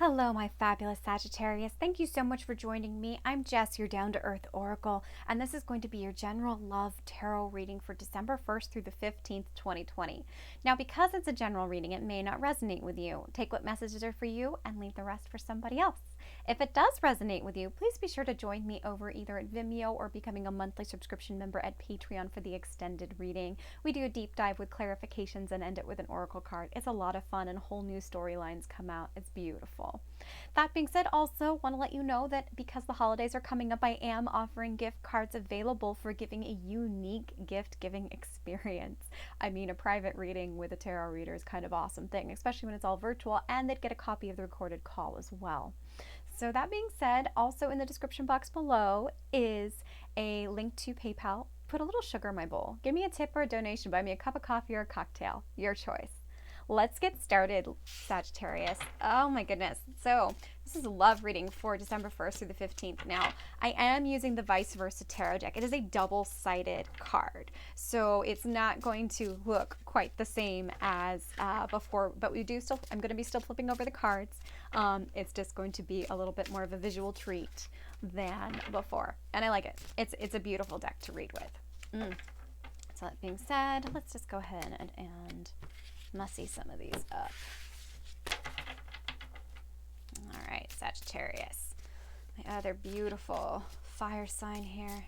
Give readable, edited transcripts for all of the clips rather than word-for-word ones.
Hello, my fabulous Sagittarius. Thank you so much for joining me. I'm Jess, your down to earth oracle, and this is going to be your general love tarot reading for December 1st through the 15th, 2020. Now, because it's a general reading, it may not resonate with you. Take what messages are for you and leave the rest for somebody else. If it does resonate with you, please be sure to join me over either at Vimeo or becoming a monthly subscription member at Patreon for the extended reading. We do a deep dive with clarifications and end it with an oracle card. It's a lot of fun and whole new storylines come out. It's beautiful. That being said, also want to let you know that because the holidays are coming up, I am offering gift cards available for giving a unique gift giving experience. I mean, a private reading with a tarot reader is kind of awesome thing, especially when it's all virtual, and they'd get a copy of the recorded call as well. So that being said, also in the description box below is a link to PayPal. Put a little sugar in my bowl. Give me a tip or a donation. Buy me a cup of coffee or a cocktail. Your choice. Let's get started, Sagittarius. Oh my goodness. So this is a love reading for December 1st through the 15th. Now, I am using the Vice Versa Tarot deck. It is a double-sided card, so it's not going to look quite the same as before, but I'm going to be still flipping over the cards. It's just going to be a little bit more of a visual treat than before, and I like it. It's a beautiful deck to read with. So that being said, let's just go ahead and mussy some of these up. All right, Sagittarius, my other beautiful fire sign here.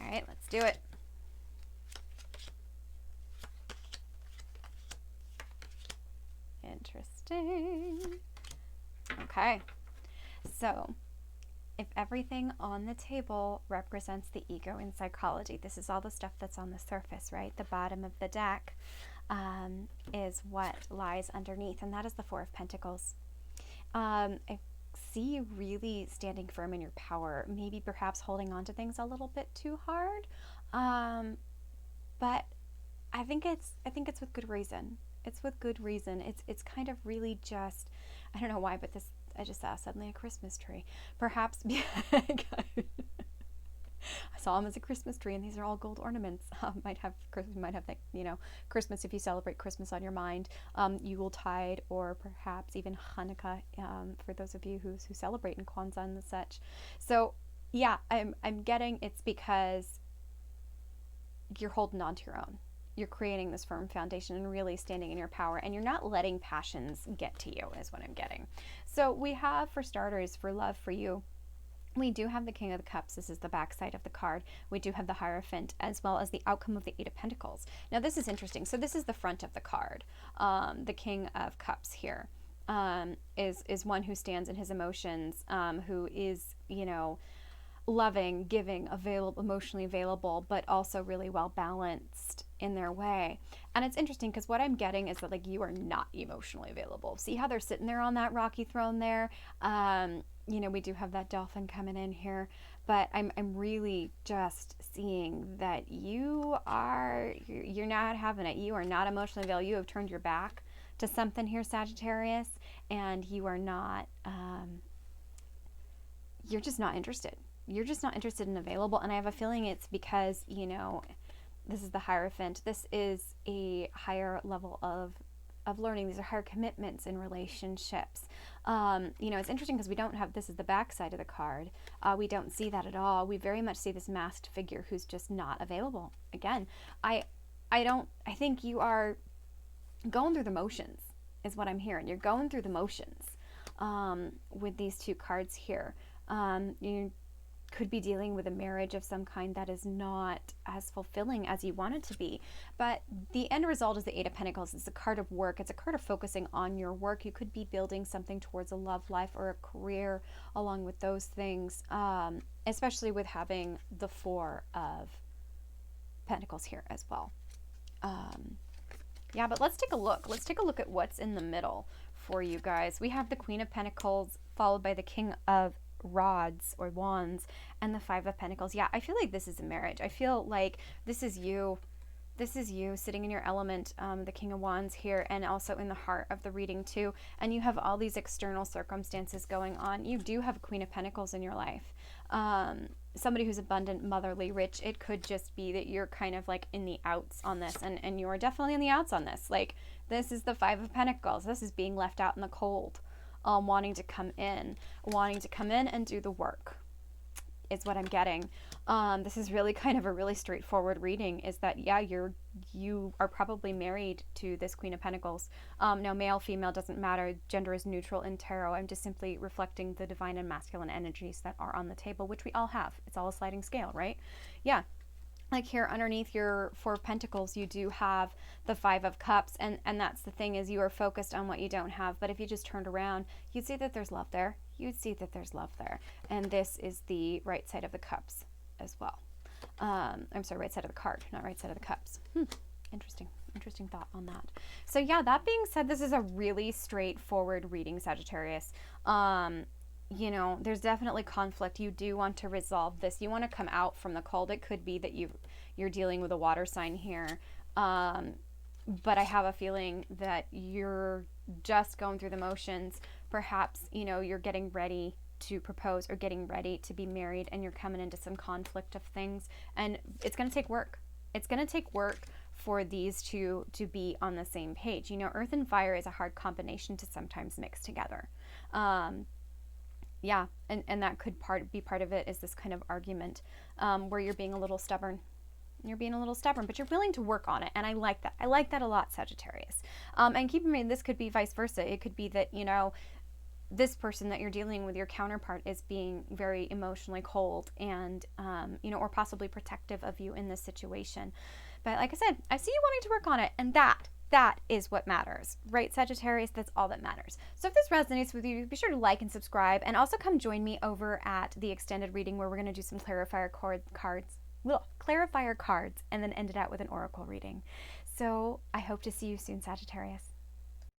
All right, let's do it. Interesting. Okay, so if everything on the table represents the ego in psychology, this is all the stuff that's on the surface, right? The bottom of the deck is what lies underneath, and that is the Four of Pentacles. I see you really standing firm in your power, maybe perhaps holding on to things a little bit too hard, but I think it's with good reason. It's with good reason. It's kind of really just, I don't know why, but I just saw suddenly a Christmas tree. Perhaps I saw them as a Christmas tree, and these are all gold ornaments. Might have like, Christmas, if you celebrate Christmas on your mind, Yuletide, or perhaps even Hanukkah, for those of you who celebrate in Kwanzaa and such. So yeah, I'm getting it's because you're holding on to your own. You're creating this firm foundation and really standing in your power, and you're not letting passions get to you, is what I'm getting. So we have, for starters, for love for you, we do have the King of the Cups. This is the back side of the card. We do have the Hierophant, as well as the outcome of the Eight of Pentacles. Now, this is interesting. So this is the front of the card. The King of Cups here is one who stands in his emotions, who is, loving, giving, available, emotionally available, but also really well balanced in their way. And it's interesting because what I'm getting is that, like, you are not emotionally available. See how they're sitting there on that rocky throne there? We do have that dolphin coming in here, but I'm really just seeing that you're not having it. You are not emotionally available. You have turned your back to something here, Sagittarius, and you are not, you're just not interested. You're just not interested and available. And I have a feeling it's because, this is the Hierophant. This is a higher level of learning. These are higher commitments in relationships. It's interesting because we don't have, this is the back side of the card. We don't see that at all. We very much see this masked figure who's just not available. Again, I think you are going through the motions, is what I'm hearing. You're going through the motions with these two cards here. You could be dealing with a marriage of some kind that is not as fulfilling as you want it to be. But the end result is the Eight of Pentacles. It's a card of work. It's a card of focusing on your work. You could be building something towards a love life or a career along with those things, especially with having the Four of Pentacles here as well. Yeah, but let's take a look. Let's take a look at what's in the middle for you guys. We have the Queen of Pentacles followed by the King of Rods or Wands and the Five of Pentacles. Yeah, I feel like this is a marriage. I feel like this is you sitting in your element, the King of Wands here, and also in the heart of the reading too. And you have all these external circumstances going on. You do have a Queen of Pentacles in your life. Somebody who's abundant, motherly, rich. It could just be that you're kind of like in the outs on this, and you're definitely in the outs on this. Like, this is the Five of Pentacles. This is being left out in the cold. wanting to come in and do the work is what I'm getting. This is really kind of a really straightforward reading, is that, yeah, you are probably married to this Queen of Pentacles. Now, male, female, doesn't matter. Gender is neutral in tarot. I'm just simply reflecting the divine and masculine energies that are on the table, which we all have. It's all a sliding scale, right? Yeah. Like here underneath your Four of Pentacles, you do have the Five of Cups, and that's the thing, is you are focused on what you don't have. But if you just turned around, you'd see that there's love there. You'd see that there's love there. And this is the right side of the cups as well. I'm sorry, right side of the card, not right side of the cups. Interesting thought on that. So yeah, that being said, this is a really straightforward reading, Sagittarius. You know, there's definitely conflict. You do want to resolve this. You want to come out from the cold. It could be that you're dealing with a water sign here. But I have a feeling that you're just going through the motions. Perhaps, you know, you're getting ready to propose or getting ready to be married, and you're coming into some conflict of things. And it's going to take work. It's going to take work for these two to be on the same page. You know, earth and fire is a hard combination to sometimes mix together. Yeah, and that could be part of it, is this kind of argument where you're being a little stubborn. You're being a little stubborn, but you're willing to work on it. And I like that. I like that a lot, Sagittarius. And keep in mind, this could be vice versa. It could be that, you know, this person that you're dealing with, your counterpart, is being very emotionally cold and, you know, or possibly protective of you in this situation. But like I said, I see you wanting to work on it, and that is what matters, right, Sagittarius? That's all that matters. So if this resonates with you, be sure to like and subscribe, and also come join me over at the extended reading, where we're going to do some clarifier cards, and then end it out with an oracle reading. So I hope to see you soon, Sagittarius.